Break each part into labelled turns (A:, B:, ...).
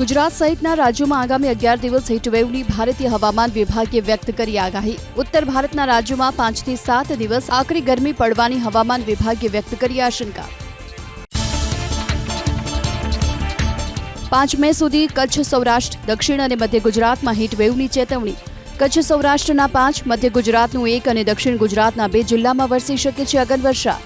A: ગુજરાત સહિતના રાજ્યોમાં આગામી 11 દિવસ હીટવેવની ભારતીય હવામાન વિભાગે વ્યક્ત કરી આગાહી. ઉત્તર ભારતના રાજ્યોમાં 5 થી 7 દિવસ આકરી ગરમી પડવાની હવામાન વિભાગે વ્યક્ત કરી આશંકા. 5 મે સુધી કચ્છ, સૌરાષ્ટ્ર, દક્ષિણ અને મધ્ય ગુજરાતમાં હીટવેવની ચેતવણી. કચ્છ સૌરાષ્ટ્રના 5, મધ્ય ગુજરાતનું 1 અને દક્ષિણ ગુજરાતના 2 જિલ્લામાં વરસી શકે છે અગનવર્ષા.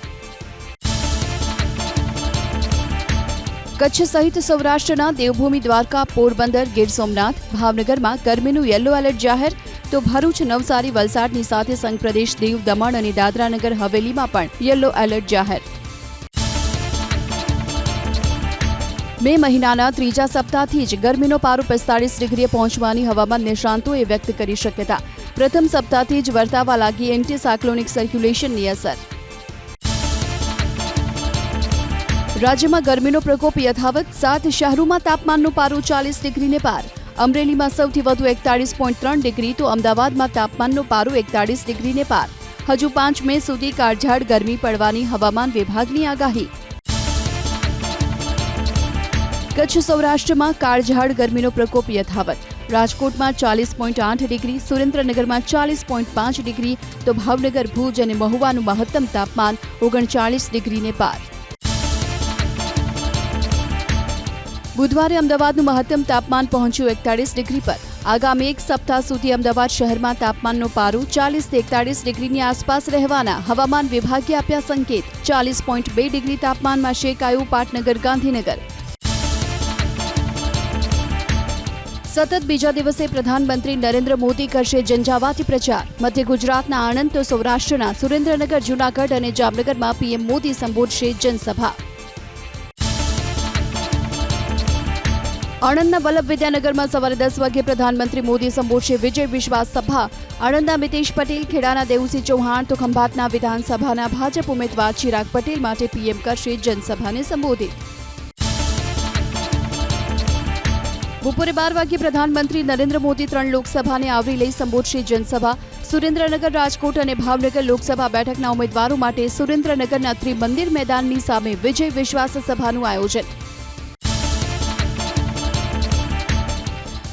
A: કચ્છ સહિત સૌરાષ્ટ્રના દેવભૂમિ દ્વારકા, પોરબંદર, ગીર સોમનાથ, ભાવનગરમાં ગરમીનું યલો એલર્ટ જાહેર, તો ભરૂચ, નવસારી, વલસાડની સાથે સંઘ પ્રદેશ દીવ, દમણ અને દાદરાનગર હવેલીમાં પણ યલો એલર્ટ જાહેર. મે મહિનાના ત્રીજા સપ્તાહથી જ ગરમીનો પારો 45 ડિગ્રીએ પહોંચવાની હવામાન નિષ્ણાંતોએ વ્યક્ત કરી શક્યતા. પ્રથમ સપ્તાહથી જ વર્તાવા લાગી એન્ટી સાયક્લોનિક સર્ક્યુલેશનની અસર. રાજ્યમાં ગરમીનો પ્રકોપ યથાવત. 7 શહેરોમાં તાપમાનનો પારો 40 ડિગ્રીને પાર. અમરેલીમાં સૌથી વધુ 41.3 ડિગ્રી, તો અમદાવાદમાં તાપમાનનો પારો 41 ડિગ્રીને પાર. હજુ 5 મે સુધી કાળઝાળ ગરમી પડવાની હવામાન વિભાગની આગાહી. કચ્છ સૌરાષ્ટ્રમાં કાળઝાળ ગરમીનો પ્રકોપ યથાવત. રાજકોટમાં 40.8 ડિગ્રી, સુરેન્દ્રનગરમાં 40.5 ડિગ્રી, તો ભાવનગર, ભુજ અને મહુવાનું મહત્તમ તાપમાન 39 ડિગ્રીને પાર. બુધવારે અમદાવાદનું મહત્તમ તાપમાન પહોંચ્યું 41 ડિગ્રી પર. આગામી 1 સપ્તાહ સુધી અમદાવાદ શહેરમાં તાપમાનનો પારો 40 થી 41 ડિગ્રીની આસપાસ રહેવાના હવામાન વિભાગે આપ્યા સંકેત. 40.2 ડિગ્રી તાપમાનમાં શેકાયું પાટનગર, ગાંધીનગર. સતત બીજા દિવસે પ્રધાનમંત્રી નરેન્દ્ર મોદી કરશે ઝંઝાવાતી પ્રચાર. મધ્ય ગુજરાતના આણંદ, તો સૌરાષ્ટ્રના સુરેન્દ્રનગર, જૂનાગઢ અને જામનગરમાં પીએમ મોદી સંબોધશે જનસભા. આણંદના વલ્લભ વિદ્યાનગરમાં સવારે 10 વાગે પ્રધાનમંત્રી મોદી સંબોધશે વિજય વિશ્વાસ સભા. આણંદના મિતેશ પટેલ, ખેડાના દેવુસિંહ ચૌહાણ, તો ખંભાતના વિધાનસભાના ભાજપ ઉમેદવાર ચિરાગ પટેલ માટે પીએમ કરશે જનસભાને સંબોધિત. બપોરે 12 વાગે પ્રધાનમંત્રી નરેન્દ્ર મોદી 3 લોકસભાને આવરી લઈ સંબોધશે જનસભા. સુરેન્દ્રનગર, રાજકોટ અને ભાવનગર લોકસભા બેઠકના ઉમેદવારો માટે સુરેન્દ્રનગરના ત્રિમંદિર મેદાનની સામે વિજય વિશ્વાસ સભાનું આયોજન.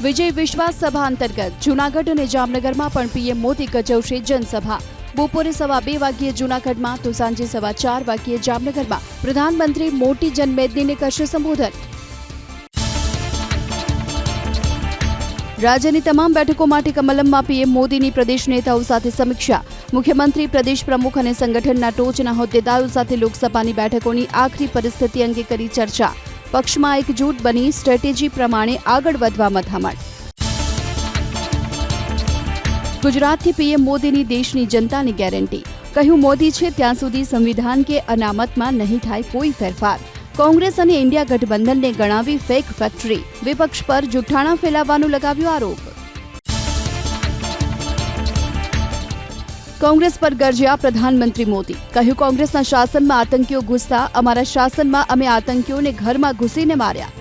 A: વિજય વિશ્વાસ સભા અંતર્ગત જૂનાગઢ અને જામનગરમાં પણ પીએમ મોદી ગજવશે જનસભા. બપોરે 2:15 વાગ્યે જૂનાગઢમાં, તો સાંજે 4:15 વાગ્યે જામનગરમાં પ્રધાનમંત્રી મોટી જનમેદનીને કરશે સંબોધન. રાજ્યની તમામ બેઠકો માટે કમલમમાં પીએમ મોદીની પ્રદેશ નેતાઓ સાથે સમીક્ષા. મુખ્યમંત્રી, પ્રદેશ પ્રમુખ અને સંગઠનના ટોચના હોદ્દેદારો સાથે લોકસભાની બેઠકોની આખરી પરિસ્થિતિ અંગે કરી ચર્ચા. પક્ષમાં એકજૂટ બની સ્ટ્રેટેજી પ્રમાણે આગળ વધવા મથામણ. ગુજરાતથી પીએમ મોદીની દેશની જનતાની ગેરંટી. કહ્યું, મોદી છે ત્યાં સુધી સંવિધાન કે અનામતમાં નહીં થાય કોઈ ફેરફાર. કોંગ્રેસ અને ઇન્ડિયા ગઠબંધનને ગણાવી ફેક ફેક્ટરી. વિપક્ષ પર જુઠ્ઠાણા ફેલાવવાનો લગાવ્યો આરોપ. કોંગ્રેસ પર ગરજ્યા પ્રધાનમંત્રી મોદી. કહ્યું, કોંગ્રેસના શાસનમાં આતંકીઓ ઘૂસતા, અમારા શાસનમાં અમે આતંકીઓને ઘરમાં ઘૂસીને માર્યા.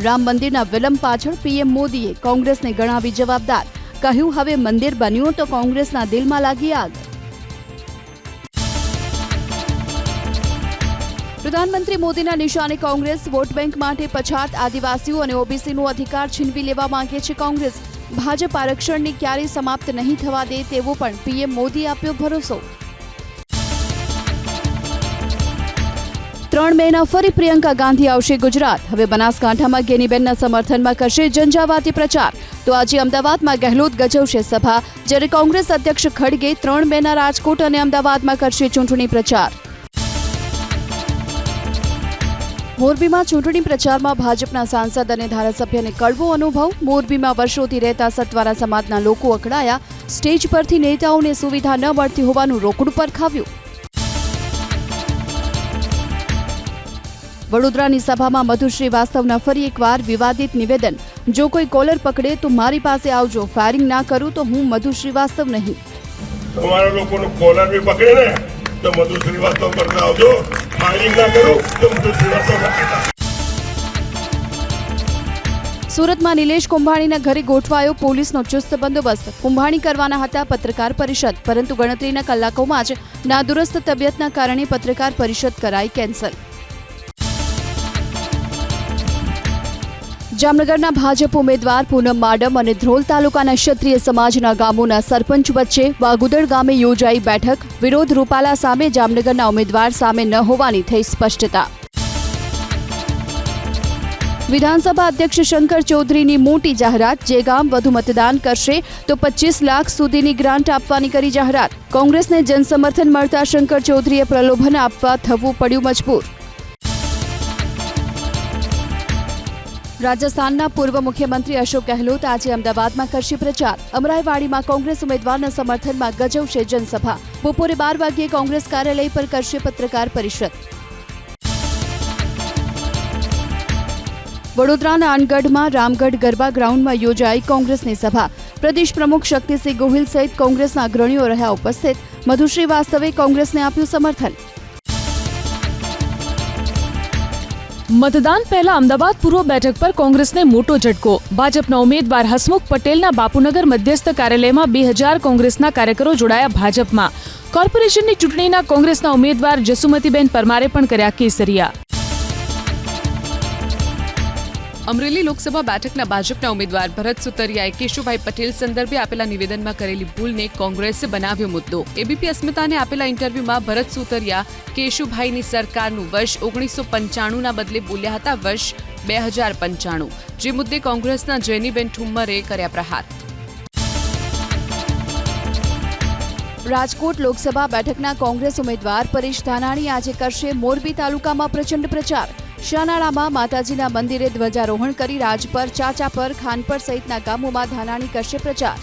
A: રામ મંદિરના વિલંબ પાછળ પીએમ મોદીએ કોંગ્રેસને ગણાવી જવાબદાર. કહ્યું, હવે મંદિર બન્યું તો કોંગ્રેસના દિલમાં લાગી આગ. પ્રધાનમંત્રી મોદીના નિશાને કોંગ્રેસ. વોટ બેંક માટે પછાત આદિવાસીઓ અને ઓબીસીનો અધિકાર છીનવી લેવા માંગે છે કોંગ્રેસ. ભાજપ આરક્ષણને ક્યારેય સમાપ્ત નહીં થવા દે તેવો પણ પીએમ મોદીએ આપ્યો ભરોસો. 3 મેના ફરી પ્રિયંકા ગાંધી આવશે ગુજરાત. હવે બનાસકાંઠામાં ગેનીબેનના સમર્થનમાં કરશે ઝંઝાવાતી પ્રચાર. તો આજે અમદાવાદમાં ગહેલોત ગજવશે સભા, જ્યારે કોંગ્રેસ અધ્યક્ષ ખડગે 3 મેના રાજકોટ અને અમદાવાદમાં કરશે ચૂંટણી પ્રચાર. મોરબીમાં ચૂંટણી પ્રચારમાં ભાજપના સાંસદ અને ધારાસભ્યને કડવો અનુભવ. મોરબીમાં વર્ષોથી રહેતા સતવારા સમાજના લોકો અકળાયા. સ્ટેજ પરથી નેતાઓને સુવિધા ન મળતી હોવાનું રોકડું પર ખાવ્યું. વડોદરાની સભામાં મધુ શ્રીવાસ્તવના ફરી એકવાર વિવાદિત નિવેદન. જો કોઈ કોલર પકડે તો મારી પાસે આવજો, ફાયરિંગ ના કરું તો હું મધુ શ્રીવાસ્તવ નહીં.
B: તમારા લોકોનો કોલર બી પકડે ને તો મધુ શ્રીવાસ્તવ કરતા આવજો, ફાયરિંગ ના કરું તો મધુ શ્રીવાસ્તવ કરતા.
A: સુરતમાં નિલેશ કુંભાણીના ઘરે ગોઠવાયો પોલીસનો ચુસ્ત બંદોબસ્ત. કુંભાણી કરવાના હતા પત્રકાર પરિષદ, પરંતુ ગણતરીના કલાકોમાં જ નાદુરસ્ત તબિયતના કારણે પત્રકાર પરિષદ કરાઈ કેન્સલ. જામનગરના ભાજપ ઉમેદવાર પૂનમ માડમ અને ધ્રોલ તાલુકાના ક્ષત્રિય સમાજના ગામોના સરપંચ વચ્ચે વાગુદડ ગામે યોજાઈ બેઠક. વિરોધ રૂપાલા સામે, જામનગરના ઉમેદવાર સામે ન હોવાની થઈ સ્પષ્ટતા. વિધાનસભા અધ્યક્ષ શંકર ચૌધરીની મોટી જાહેરાત. જે ગામ વધુ મતદાન કરશે તો 25 લાખ સુધીની ગ્રાન્ટ આપવાની કરી જાહેરાત. કોંગ્રેસને જનસમર્થન મળતા શંકર ચૌધરીએ પ્રલોભન આપવા થવું પડ્યું મજબૂર. રાજસ્થાનના પૂર્વ મુખ્યમંત્રી અશોક ગેહલોત આજે અમદાવાદમાં કરશે પ્રચાર. અમરાઈવાડીમાં કોંગ્રેસ ઉમેદવારના સમર્થનમાં ગજવશે જનસભા. બપોરે 12 વાગ્યે કોંગ્રેસ કાર્યાલય પર કરશે પત્રકાર પરિષદ. વડોદરાના અનગઢમાં રામગઢ ગરબા ગ્રાઉન્ડમાં યોજાઈ કોંગ્રેસની સભા. પ્રદેશ પ્રમુખ શક્તિસિંહ ગોહિલ સહિત કોંગ્રેસના અગ્રણીઓ રહ્યા ઉપસ્થિત. મધુશ્રી વાસ્તવે કોંગ્રેસને આપ્યું સમર્થન.
C: મતદાન પહેલા અમદાવાદ પૂર્વ બેઠક પર કોંગ્રેસને મોટો ઝટકો. ભાજપના ઉમેદવાર હસમુખ પટેલના બાપુનગર મધ્યસ્થ કાર્યાલયમાં 2000 કોંગ્રેસના કાર્યકરો જોડાયા ભાજપમાં. કોર્પોરેશનની ચૂંટણીના કોંગ્રેસના ઉમેદવાર જસુમતીબેન પરમારે પણ કર્યા કેસરિયા.
D: અમરેલી લોકસભા બેઠકના ભાજપના ઉમેદવાર ભરત સુતરિયાએ કેશુભાઈ પટેલ સંદર્ભે આપેલા નિવેદનમાં કરેલી ભૂલને કોંગ્રેસે બનાવ્યો મુદ્દો. એબીપી અસ્મિતાને આપેલા ઇન્ટરવ્યુમાં ભરત સુતરિયા કેશુભાઈની સરકારનું વર્ષ 1995ના બદલે બોલ્યા હતા વર્ષ 2095, જે મુદ્દે કોંગ્રેસના જેનીબેન ઠુમ્મરે કર્યા પ્રહાર.
A: રાજકોટ લોકસભા બેઠકના કોંગ્રેસ ઉમેદવાર પરેશ ધાનાણી આજે કરશે મોરબી તાલુકામાં પ્રચંડ પ્રચાર. શાનાળામાં માતાજીના મંદિરે ધ્વજારોહણ કરી રાજપર, ચાચાપર, ખાનપર સહિતના ગામોમાં ધાનાણી કરશે પ્રચાર.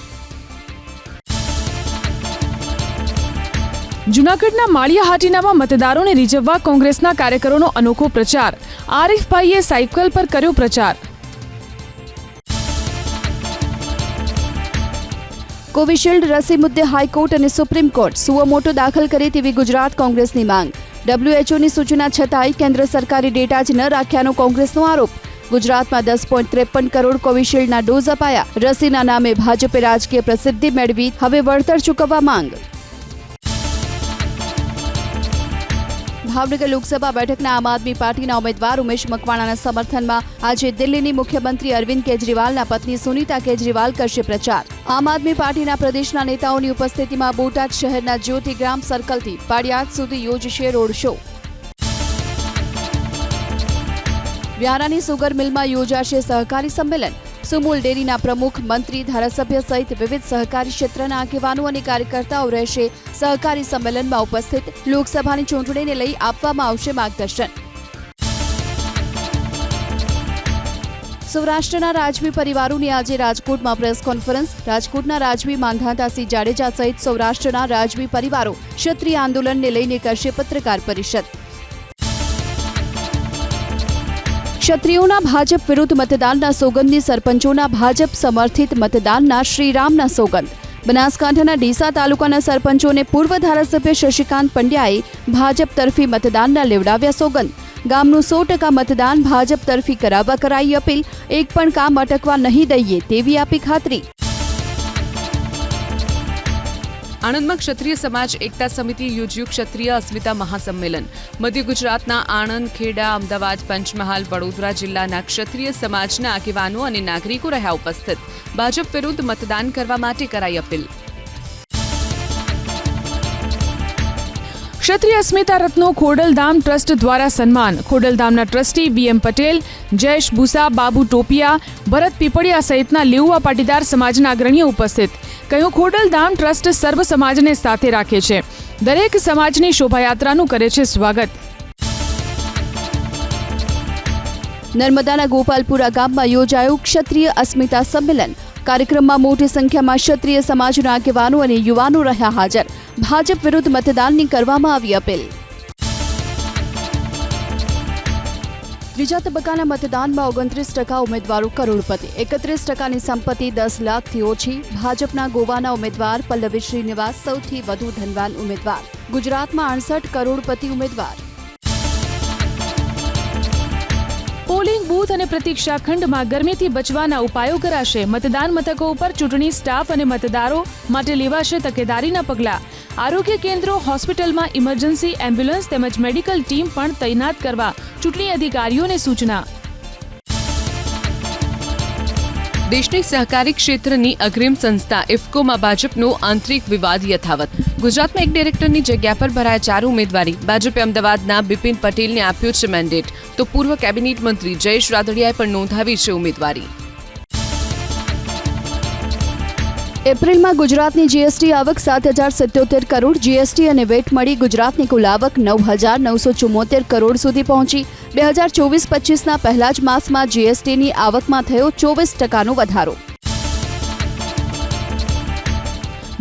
C: જૂનાગઢના માળિયા હાટીનામાં મતદારોને રીઝવવા કોંગ્રેસના કાર્યકરોનો અનોખો પ્રચાર. આરીફભાઈએ સાયકલ પર કર્યો પ્રચાર.
A: કોવિશિલ્ડ રસી મુદ્દે હાઈકોર્ટ અને સુપ્રીમ કોર્ટ સુઓ મોટો દાખલ કરે તેવી ગુજરાત કોંગ્રેસની માંગ. WHOની સૂચના છતાંય કેન્દ્ર સરકારે ડેટા જ ન રાખ્યાનો કોંગ્રેસનો આરોપ. ગુજરાતમાં 10.53 કરોડ કોવિશિલ્ડના ડોઝ અપાયા. રસીના નામે ભાજપે રાજકીય પ્રસિદ્ધિ મેળવી, હવે વળતર ચૂકવવા માંગ. ભાવનગર લોકસભા બેઠકના આમ આદમી પાર્ટીના ઉમેદવાર ઉમેશ મકવાણાના સમર્થનમાં આજે દિલ્હીની મુખ્યમંત્રી અરવિંદ કેજરીવાલના પત્ની સુનીતા કેજરીવાલ કરશે પ્રચાર. આમ આદમી પાર્ટીના પ્રદેશના નેતાઓની ઉપસ્થિતિમાં બોટાદ શહેરના જ્યોતિગ્રામ સર્કલથી પાડિયાદ સુધી યોજશે રોડ શો. વ્યારાની સુગર મિલમાં યોજાશે સહકારી સંમેલન. સુમૂલ ડેરીના પ્રમુખ, મંત્રી, ધારાસભ્ય સહિત વિવિધ સહકારી ક્ષેત્રના આગેવાનો અને કાર્યકર્તાઓ રહેશે સહકારી સંમેલનમાં ઉપસ્થિત. લોકસભાની ચૂંટણીને લઈ આપવામાં આવશે માર્ગદર્શન. સૌરાષ્ટ્રના રાજવી પરિવારોની આજે રાજકોટમાં પ્રેસ કોન્ફરન્સ. રાજકોટના રાજવી માંધાતાસિંહ જાડેજા સહિત સૌરાષ્ટ્રના રાજવી પરિવારો ક્ષત્રિય આંદોલનને લઈને કરશે પત્રકાર પરિષદ. ક્ષત્રિયોના ભાજપ વિરુદ્ધ મતદાનના સોગંદની સરપંચોના ભાજપ સમર્થિત મતદાનના શ્રીરામના સોગંદ. બનાસકાંઠાના ડીસા તાલુકાના સરપંચોને પૂર્વ ધારાસભ્ય શશિકાંત પંડ્યાએ ભાજપ તરફી મતદાનના લેવડાવ્યા સોગંદ. ગામનું 100% મતદાન ભાજપ તરફી કરાવવા કરાઈ અપીલ. એક પણ કામ અટકવા નહીં દઈએ તેવી આપી ખાતરી.
D: આણંદમાં ક્ષત્રિય સમાજ એકતા સમિતિ યોજ્યું ક્ષત્રિય અસ્મિતા મહાસંમેલન. મધ્ય ગુજરાતના આણંદ, ખેડા, અમદાવાદ, પંચમહાલ, વડોદરા જિલ્લાના ક્ષત્રિય સમાજના આગેવાનો અને નાગરિકો રહ્યા ઉપસ્થિત. ભાજપ વિરુદ્ધ મતદાન કરવા માટે કરાઈ અપીલ.
C: ક્ષત્રિય અસ્મિતા રત્નો ખોડલધામ ટ્રસ્ટ દ્વારા સન્માન. ખોડલધામના ટ્રસ્ટી VM પટેલ, જયેશ ભૂસા, બાબુ ટોપિયા, ભરત પીપળિયા સહિતના લેઉવા પાટીદાર સમાજના અગ્રણીઓ ઉપસ્થિત. કહ્યું, ખોડલધામ ટ્રસ્ટ સર્વ સમાજને સાથે રાખે છે. દરેક સમાજની શોભાયાત્રાનું કરે છે સ્વાગત.
A: નર્મદાના ગોપાલપુરા ગામમાં યોજાયું ક્ષત્રિય અસ્મિતા સંમેલન. કાર્યક્રમમાં મોટી સંખ્યામાં ક્ષત્રિય સમાજના આગેવાનો અને યુવાનો રહ્યા હાજર. ભાજપ વિરુદ્ધ મતદાનની કરવામાં આવી અપીલ. ત્રીજા તબક્કાના મતદાનમાં 29% ઉમેદવારો કરોડપતિ. 31%ની સંપત્તિ 10 લાખથી ઓછી. ભાજપના ગોવાના ઉમેદવાર પલ્લવી શ્રીનિવાસ સૌથી વધુ ધનવાન ઉમેદવાર. ગુજરાતમાં 68 કરોડપતિ ઉમેદવાર.
C: પોલિંગ બૂથ અને પ્રતીક્ષા ખંડમાં ગરમીથી બચવાના ઉપાયો કરાશે. મતદાન મથકો ઉપર ચૂંટણી સ્ટાફ અને મતદારો માટે લેવાશે તકેદારીના પગલાં. આરોગ્ય કેન્દ્રો, હોસ્પિટલમાં ઇમરજન્સી એમ્બ્યુલન્સ તેમજ મેડિકલ ટીમ પણ તૈનાત કરવા ચૂંટણી અધિકારીઓને સૂચના.
D: દેશની સહકારી ક્ષેત્રની અગ્રીમ સંસ્થા ઇફકોમાં ભાજપનો આંતરિક વિવાદ યથાવત. ગુજરાતમાં એક ડિરેક્ટરની જગ્યા પર ભરાયા 4 ઉમેદવારી. ભાજપે અમદાવાદના બિપિન પટેલને આપ્યો છે મેન્ડેટ, તો પૂર્વ કેબિનેટ મંત્રી જયેશ રાદડિયાએ પણ નોંધાવી છે ઉમેદવારી.
A: એપ્રિલમાં ગુજરાતની જીએસટી આવક 7,077 કરોડ. જીએસટી અને વેટ મળી ગુજરાતની કુલ આવક 9,974 કરોડ સુધી પહોંચી. 2024-25ના પહેલા જ માસમાં જીએસટીની આવકમાં થયો 24% વધારો.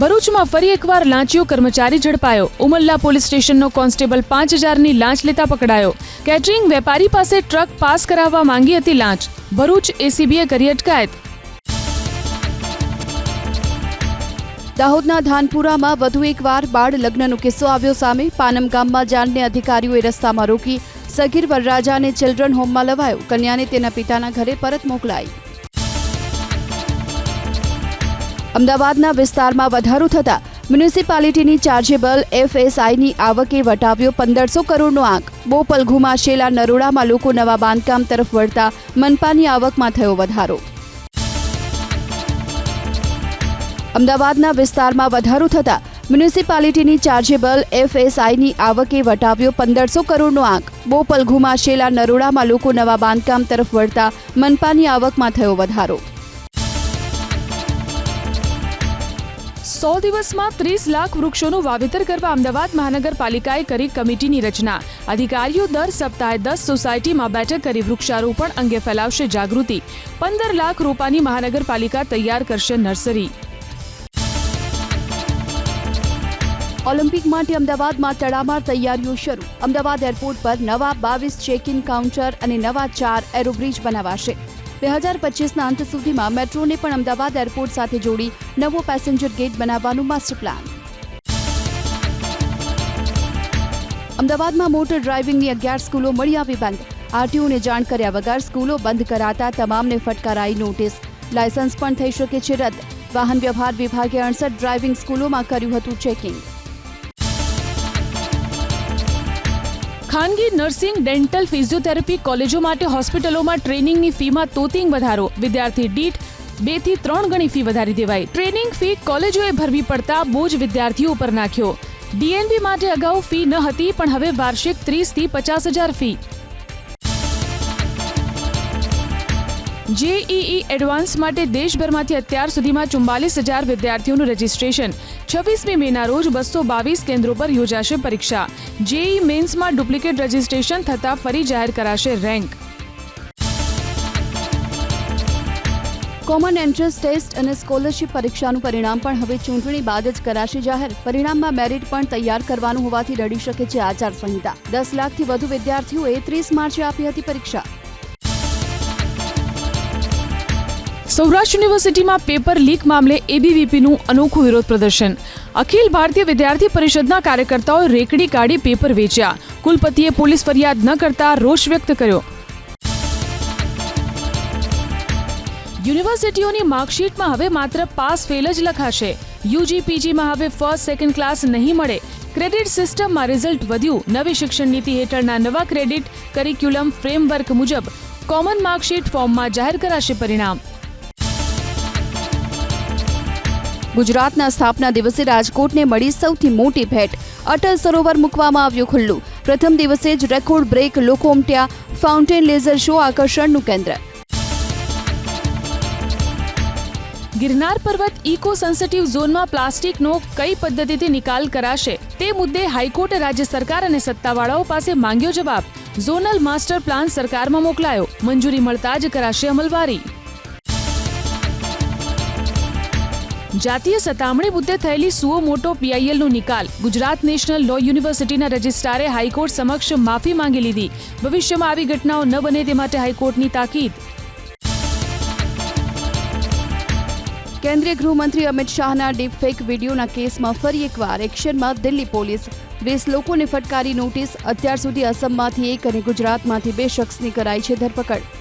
C: ભરૂચમાં ફરી એકવાર લાંચિયો કર્મચારી ઝડપાયો. ઉમલ્લા પોલીસ સ્ટેશનનો કોન્સ્ટેબલ 5,000ની લાંચ લેતા પકડાયો. કેટરિંગ વેપારી પાસે ટ્રક પાસ કરાવવા માંગી હતી લાંચ. ભરૂચ એસીબીએ કરી અટકાયત.
A: દાહોદના ધાનપુરામાં વધુ એકવાર બાળ લગ્નનો કિસ્સો આવ્યો સામે. પાનમ ગામમાં જાનને અધિકારીઓએ રસ્તામાં રોકી. સગીર વરરાજાને ચિલ્ડ્રન હોમમાં લવાયો. કન્યાને તેના પિતાના ઘરે પરત મોકલાઈ. અમદાવાદના વિસ્તારમાં વધારો થતા મ્યુનિસિપાલિટીની ચાર્જેબલ FSIની આવકે વટાવ્યો 1,500 કરોડનો આંક. બોપલ ઘુમાશેલા નરોડામાં લોકો નવા બાંધકામ તરફ વળતા મનપાની આવકમાં થયો વધારો. અમદાવાદના વિસ્તારમાં વધારો થતા મ્યુનિસિપાલિટીની ચાર્જેબલ FSIની આવકે વટાવ્યો 1,500 કરોડનો આંક. બોપલ ઘુમાશેલા નરોડામાં લોકો નવા બાંધકામ તરફ વળતા મનપાની આવકમાં થયો વધારો.
C: 100 દિવસમાં 30 લાખ વૃક્ષોનું વાવેતર કરવા અમદાવાદ મહાનગરપાલિકાએ કરી કમિટીની રચના. અધિકારીઓ દર સપ્તાહે 10 સોસાયટીમાં બેઠક કરી વૃક્ષારોપણ અંગે ફેલાવશે જાગૃતિ. 15 લાખ રૂપિયાની મહાનગરપાલિકા તૈયાર કરશે નર્સરી.
A: ઓલિમ્પિક માટે અમદાવાદમાં તડામાર તૈયારીઓ શરૂ. અમદાવાદ એરપોર્ટ પર નવા 22 ચેક ઇન કાઉન્ટર અને નવા 4 એરોબ્રિજ બનાવાશે. 2025ના અંત સુધીમાં મેટ્રોને પણ અમદાવાદ એરપોર્ટ સાથે જોડી નવો પેસેન્જર ગેટ બનાવવાનું માસ્ટર પ્લાન. અમદાવાદમાં મોટર ડ્રાઇવિંગની 11 સ્કૂલો મળી આવી બંધ. આરટીઓને જાણ કર્યા વગર સ્કૂલો બંધ કરાતા તમામને ફટકારાઈ નોટિસ. લાયસન્સ પણ થઈ શકે છે રદ. વાહન વ્યવહાર વિભાગે 68 ડ્રાઇવિંગ સ્કૂલોમાં કર્યું હતું ચેકિંગ.
C: ખાનગી નર્સિંગ, ડેન્ટલ, ફિઝિયોથેરાપી કોલેજો માટે હોસ્પિટલોમાં ટ્રેનિંગની ફીમાં તોતિંગ વધારો. વિદ્યાર્થી દીઠ 2 થી 3 ગણી ફી વધારી દેવાઈ. ટ્રેનિંગ ફી કોલેજોએ ભરવી પડતા બોજ વિદ્યાર્થીઓ પર નાખ્યો. ડીએનબી માટે અગાઉ ફી ન હતી, પણ હવે વાર્ષિક 30 થી 50,000 ફી. જેઈઈ એડવાન્સ માટે દેશભરમાંથી અત્યાર સુધીમાં 44,000 વિદ્યાર્થીઓનું રજીસ્ટ્રેશન. 26મી મેના રોજ 222 કેન્દ્રો પર યોજાશે પરીક્ષા. જેઈઈ મેન્સમાં ડુપ્લિકેટ રજીસ્ટ્રેશન થતાં ફરી જાહેર કરાશે રેન્ક.
A: કોમન એન્ટ્રન્સ ટેસ્ટ અને સ્કોલરશિપ પરીક્ષાનું પરિણામ પણ હવે ચૂંટણી બાદ જ કરાશે જાહેર. પરિણામમાં મેરિટ પણ તૈયાર કરવાનું હોવાથી રડી શકે છે આચારસંહિતા. 10 લાખથી વધુ વિદ્યાર્થીઓએ 30 માર્ચે આપી હતી પરીક્ષા.
C: સૌરાષ્ટ્ર યુનિવર્સિટીમાં પેપર લીક મામલે એબીવીપીનું અનોખું વિરોધ પ્રદર્શન. અખિલ ભારતીય વિદ્યાર્થી પરિષદના કાર્યકર્તાઓએ રેકડી કાઢી પેપર વેચ્યા. કુલપતિએ પોલીસ ફરિયાદ ન કરતા રોષ વ્યક્ત કર્યો. યુનિવર્સિટીઓની માર્કશીટમાં હવે માત્ર પાસ ફેલ જ લખાશે. યુજીપીજીમાં હવે ફર્સ્ટ સેકન્ડ ક્લાસ નહીં મળે. ક્રેડિટ સિસ્ટમમાં રિઝલ્ટ વધ્યું. નવી શિક્ષણ નીતિ હેઠળના નવા ક્રેડિટ કરિક્યુલમ ફ્રેમવર્ક મુજબ કોમન માર્કશીટ ફોર્મમાં જાહેર કરાશે પરિણામ.
A: ગુજરાતના સ્થાપના દિવસે રાજકોટને મળી સૌથી મોટી ભેટ. અટલ સરોવર મૂકવામાં આવ્યું ખુલ્લું. પ્રથમ દિવસે જ રેકોર્ડ બ્રેક લોકો ઉમટ્યા. ફાઉન્ટેન લેઝર શો આકર્ષણનું કેન્દ્ર.
C: ગિરનાર પર્વત ઇકો સેન્સિટિવ ઝોનમાં પ્લાસ્ટિકનો કઈ પદ્ધતિથી નિકાલ કરાશે તે મુદ્દે હાઈકોર્ટે રાજ્ય સરકાર અને સત્તાવાળાઓ પાસે માંગ્યો જવાબ. ઝોનલ માસ્ટર પ્લાન સરકારમાં મોકલાયો. મંજૂરી મળતા જ કરાશે અમલવારી. જાતીય સતામણી મુદ્દે થયેલી સુઓ મોટો PILનો નિકાલ. ગુજરાત નેશનલ લો યુનિવર્સિટીના રજિસ્ટ્રારે હાઈકોર્ટ સમક્ષ માફી માંગી લીધી. ભવિષ્યમાં આવી ઘટનાઓ ન બને તે માટે હાઈકોર્ટની તાકીદ.
A: કેન્દ્રીય ગૃહમંત્રી અમિત શાહના ડીપફેક વિડીયોના કેસમાં ફરી એકવાર એક્શનમાં દિલ્હી પોલીસ. 20 લોકોને ફટકારી નોટિસ. અત્યાર સુધી અસમમાંથી 1 અને ગુજરાતમાંથી 2 શખ્સની કરાઈ છે ધરપકડ.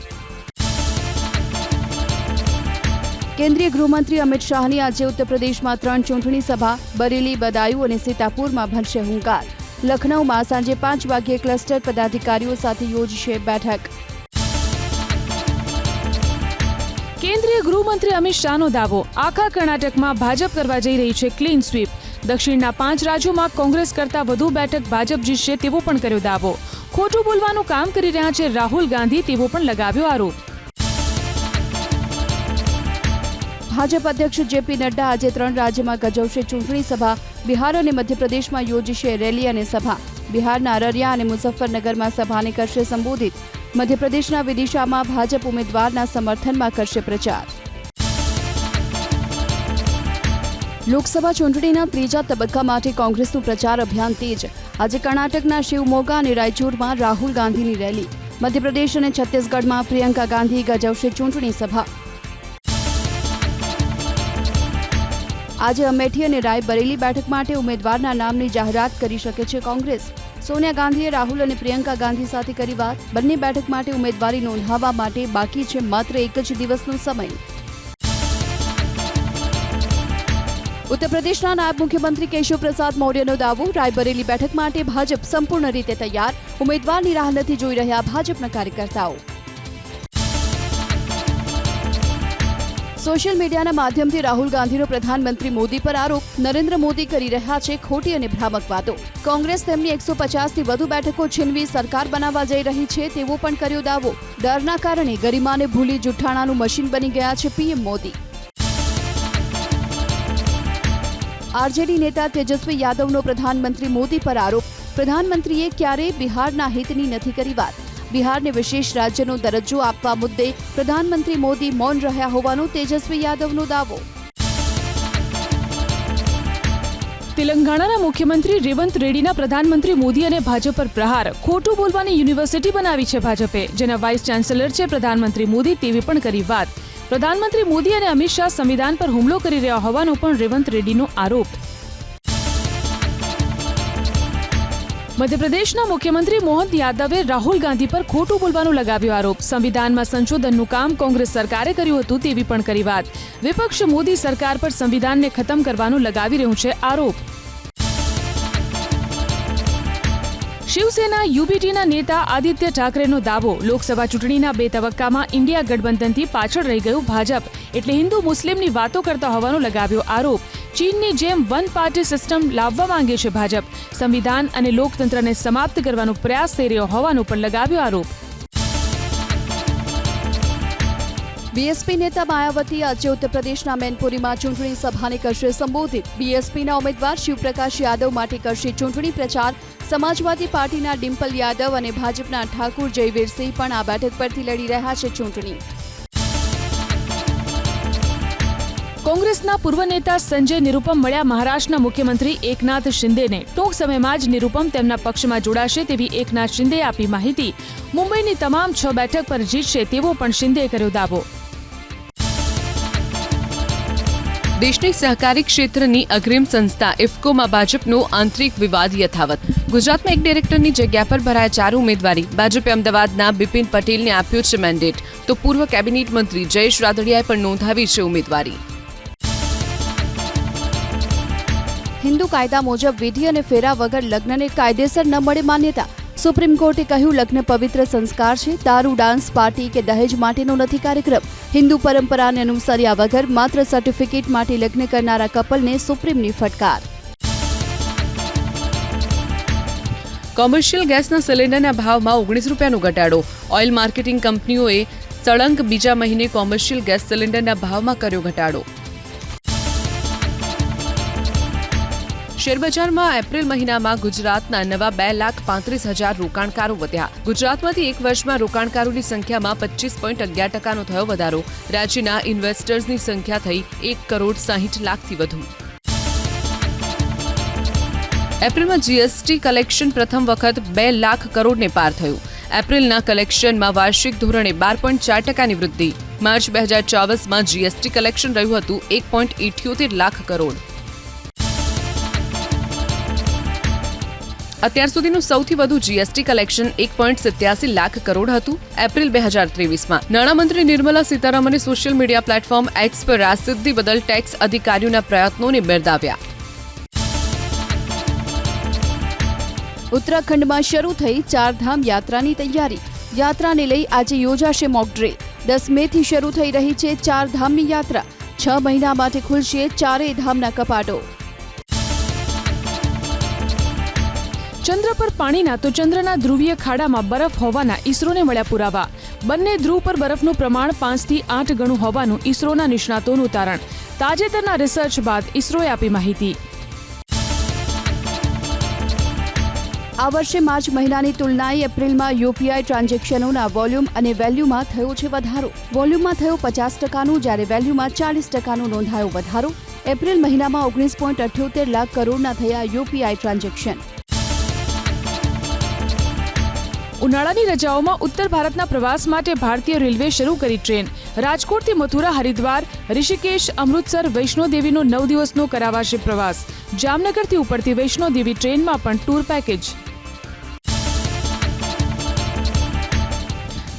A: કેન્દ્રીય ગૃહમંત્રી અમિત શાહની આજે ઉત્તર પ્રદેશમાં 3 ચૂંટણી સભા. બરેલી, બદાયુ અને સીતાપુરમાં ભરશે હુંકાર. લખનૌમાં સાંજે 5 વાગ્યે ક્લસ્ટર પદાધિકારીઓ સાથે યોજશે બેઠક.
C: કેન્દ્રીય કેન્દ્રીય ગૃહમંત્રી અમિત શાહનો દાવો, આખા કર્ણાટકમાં ભાજપ કરવા જઈ રહી છે ક્લીન સ્વીપ. દક્ષિણના 5 રાજ્યોમાં કોંગ્રેસ કરતાં વધુ બેઠક ભાજપ જીતશે તેવો પણ કર્યો દાવો. ખોટું બોલવાનું કામ કરી રહ્યા છે રાહુલ ગાંધી તેવો પણ લગાવ્યો આરોપ.
A: ભાજપ અધ્યક્ષ જેપી નડ્ડા આજે 3 રાજ્યમાં ગજવશે ચૂંટણી સભા. બિહાર અને મધ્યપ્રદેશમાં યોજશે રેલી અને સભા. બિહારના અરરિયા અને મુઝફ્ફરનગરમાં સભાને કરશે સંબોધિત. મધ્યપ્રદેશના વિદિશામાં ભાજપ ઉમેદવારના સમર્થનમાં કરશે પ્રચાર. લોકસભા ચૂંટણીના 3જા તબક્કા માટે કોંગ્રેસનું પ્રચાર અભિયાન તેજ. આજે કર્ણાટકના શિવમોગા અને રાયચુરમાં રાહુલ ગાંધીની રેલી. મધ્યપ્રદેશ અને છત્તીસગઢમાં પ્રિયંકા ગાંધી ગજવશે ચૂંટણી સભા. આજે અમેઠી અને રાયબરેલી બેઠક માટે ઉમેદવારના નામની જાહેરાત કરી શકે છે કોંગ્રેસ. સોનિયા ગાંધીએ રાહુલ અને પ્રિયંકા ગાંધી સાથે કરી વાત. બંને બેઠક માટે ઉમેદવારી નોંધાવવા માટે બાકી છે માત્ર 1 જ દિવસનો સમય. ઉત્તર પ્રદેશના નાયબ મુખ્યમંત્રી કેશવ પ્રસાદ મૌર્યનો દાવો, રાયબરેલી બેઠક માટે ભાજપ સંપૂર્ણ રીતે તૈયાર. ઉમેદવારની રાહ નથી જોઈ રહ્યા ભાજપના કાર્યકર્તાઓ. સોશિયલ મીડિયાના માધ્યમથી રાહુલ ગાંધીનો પ્રધાનમંત્રી મોદી પર આરોપ. નરેન્દ્ર મોદી કરી રહ્યા છે ખોટી અને ભ્રામક વાતો. કોંગ્રેસ તેમની 150થી વધુ બેઠકો છીનવી સરકાર બનાવવા જઈ રહી છે તેવો પણ કર્યો દાવો. ડરના કારણે ગરિમાને ભૂલી જુઠ્ઠાણાનું મશીન બની ગયા છે પીએમ મોદી. આરજેડી નેતા તેજસ્વી યાદવનો પ્રધાનમંત્રી મોદી પર આરોપ. પ્રધાનમંત્રીએ ક્યારેય બિહારના હિતની નથી કરી વાત. બિહારને વિશેષ રાજ્યનો દરજ્જો આપવા મુદ્દે પ્રધાનમંત્રી મોદી મૌન રહ્યા હોવાનો તેજસ્વી યાદવનો દાવો.
C: તેલંગાણાના મુખ્યમંત્રી રેવંત રેડ્ડીના પ્રધાનમંત્રી મોદી અને ભાજપ પર પ્રહાર. ખોટું બોલવાની યુનિવર્સિટી બનાવી છે ભાજપે, જેના વાઇસ ચાન્સેલર છે પ્રધાનમંત્રી મોદી તેવી પણ કરી વાત. પ્રધાનમંત્રી મોદી અને અમિત શાહ સંવિધાન પર હુમલો કરી રહ્યા હોવાનો પણ રેવંત રેડ્ડીનો આરોપ. મધ્યપ્રદેશના મુખ્યમંત્રી મોહન યાદવે રાહુલ ગાંધી પર ખોટું બોલવાનું લગાવ્યો આરોપ. સંવિધાનમાં સંશોધનનું કામ કોંગ્રેસ સરકારે કર્યું હતું તેવી પણ કરી વાત. વિપક્ષ મોદી સરકાર પર સંવિધાનને ખતમ કરવાનું લગાવી રહ્યું છે આરોપ. શિવસેના યુબીટીના નેતા આદિત્ય ઠાકરેનો દાવો, લોકસભા ચૂંટણીના 2 તબક્કામાં ઇન્ડિયા ગઠબંધનથી પાછળ રહી ગયું ભાજપ, એટલે હિન્દુ મુસ્લિમની વાતો કરતા હોવાનો લગાવ્યો આરોપ. ચીનની જેમ વન પાર્ટી સિસ્ટમ લાવવા માંગે છે ભાજપ. સંવિધાન અને લોકતંત્રને સમાપ્ત કરવાનો પ્રયાસ થઈ રહ્યો હોવાનો પણ લગાવ્યો આરોપ.
A: બીએસપી નેતા માયાવતી આજે ઉત્તર પ્રદેશના મેનપુરીમાં ચૂંટણી સભાને કરશે સંબોધિત. બીએસપીના ઉમેદવાર શિવપ્રકાશ યાદવ માટે કરશે ચૂંટણી પ્રચાર. સમાજવાદી પાર્ટીના ડિમ્પલ યાદવ અને ભાજપના ઠાકુર જયવીરસિંહ પણ આ બેઠક પરથી લડી રહ્યા છે ચૂંટણી.
C: કોંગ્રેસના પૂર્વ નેતા સંજય નિરુપમ મળ્યા મહારાષ્ટ્રના મુખ્યમંત્રી એકનાથ શિંદેને. ટૂંક સમયમાં જ નિરુપમ તેમના પક્ષમાં જોડાશે તેવી એકનાથ શિંદેએ આપી માહિતી. મુંબઈની તમામ 6 બેઠક પર જીતશે તેવો પણ શિંદેએ કર્યો દાવો.
D: દેશની સહકારી ક્ષેત્રની અગ્રીમ સંસ્થા ઇફકોમાં ભાજપનો આંતરિક વિવાદ યથાવત. ગુજરાતમાં એક ડિરેક્ટરની જગ્યા પર ભરાયા 4 ઉમેદવારી. ભાજપે અમદાવાદના બિપિન પટેલને આપ્યો છે મેન્ડેટ, તો પૂર્વ કેબિનેટ મંત્રી જયેશ રાદડિયાએ પણ નોંધાવી છે ઉમેદવારી.
A: હિન્દુ કાયદા મુજબ વિધિ અને ફેરા વગર લગ્નને કાયદેસર ન મળે માન્યતા. સુપ્રીમ કોર્ટે કહ્યું લગ્ન પવિત્ર સંસ્કાર છે. દારૂ, ડાન્સ, પાર્ટી કે દહેજ માટેનો નથી કાર્યક્રમ. હિન્દુ પરંપરાને અનુસર્યા વગર માત્ર સર્ટિફિકેટ માટે લગ્ન કરનારા કપલને સુપ્રીમની ફટકાર.
D: કોમર્શિયલ ગેસના સિલિન્ડરના ભાવમાં 19 રૂપિયાનો ઘટાડો. ઓઇલ માર્કેટિંગ કંપનીઓએ સળંગ બીજા મહિને કોમર્શિયલ ગેસ સિલિન્ડરના ભાવમાં કર્યો ઘટાડો. શેરબજારમાં એપ્રિલ મહિનામાં ગુજરાતના નવા 2,35,000 રોકાણકારો વધ્યા. ગુજરાતમાંથી એક વર્ષમાં રોકાણકારોની સંખ્યામાં 25.11% થયો વધારો. રાજ્યના ઇન્વેસ્ટર્સની સંખ્યા થઈ 1,60,00,000થી વધુ. એપ્રિલમાં જીએસટી કલેક્શન પ્રથમ વખત 2 લાખ કરોડને પાર થયું. એપ્રિલના કલેક્શનમાં વાર્ષિક ધોરણે 12.4%ની વૃદ્ધિ. માર્ચ 2024માં જીએસટી કલેક્શન રહ્યું હતું 1.78 લાખ કરોડ. અત્યાર સુધીનું સૌથી વધુ જીએસટી કલેક્શન 1.87 લાખ કરોડ હતું. એપ્રિલ 2023માં નાણામંત્રી નિર્મલા સીતારામને સોશિયલ મીડિયા પ્લેટફોર્મ એક્સ પર આ સિદ્ધિ બદલ ટેક્સ અધિકારીઓના પ્રયત્નોને બિરદાવ્યા.
A: ઉત્તરાખંડમાં શરૂ થઈ ચારધામ યાત્રાની તૈયારી. યાત્રાને લઈ આજે યોજાશે મોક ડ્રીલ. 10 મેથી શરૂ થઈ રહી છે 4 ધામની યાત્રા. 6 મહિના માટે ખુલશે 4 ધામના કપાટો.
C: ચંદ્ર પર પાણીના તો ચંદ્રના ધ્રુવીય ખાડામાં બરફ હોવાના ઈસરોને મળ્યા પુરાવા. બંને ધ્રુવ પર બરફનું પ્રમાણ 5 થી 8 ગણું હોવાનું ઈસરોના નિષ્ણાતોનું તારણ. તાજેતરના રિસર્ચ બાદ ઈસરોએ આપી માહિતી.
A: આ વર્ષે માર્ચ મહિનાની તુલનાએ એપ્રિલમાં યુપીઆઈ ટ્રાન્ઝેક્શનોના વોલ્યુમ અને વેલ્યુમાં થયો છે વધારો. વોલ્યુમમાં થયો 50%નું, જ્યારે વેલ્યુમાં 40%નો નોંધાયો વધારો. એપ્રિલ મહિનામાં 19.78 લાખ કરોડના થયા યુપીઆઈ ટ્રાન્ઝેક્શન.
C: ઉનાળાની રજાઓમાં ઉત્તર ભારતના પ્રવાસ માટે ભારતીય રેલવે શરૂ કરી ટ્રેન. રાજકોટથી મથુરા, હરિદ્વાર, ઋષિકેશ, અમૃતસર, વૈષ્ણોદેવીનો 9 દિવસનો કરાવાશે પ્રવાસ. જામનગરથી ઉપડતી વૈષ્ણોદેવી ટ્રેનમાં પણ ટૂર પેકેજ.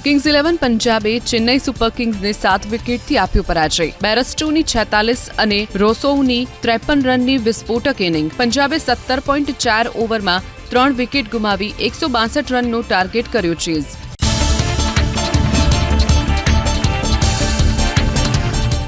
D: કિંગ્સ 11 પંજાબે ચેન્નઈ સુપર કિંગ્સને 7 વિકેટથી આપ્યો પરાજય. બેરસ્ટોની 46 અને રોસોવની 53 રનની વિસ્ફોટક ઇનિંગ. પંજાબે 17.4 ઓવરમાં 3 વિકેટ ગુમાવી 162 રનનો ટાર્ગેટ કર્યો ચેઝ.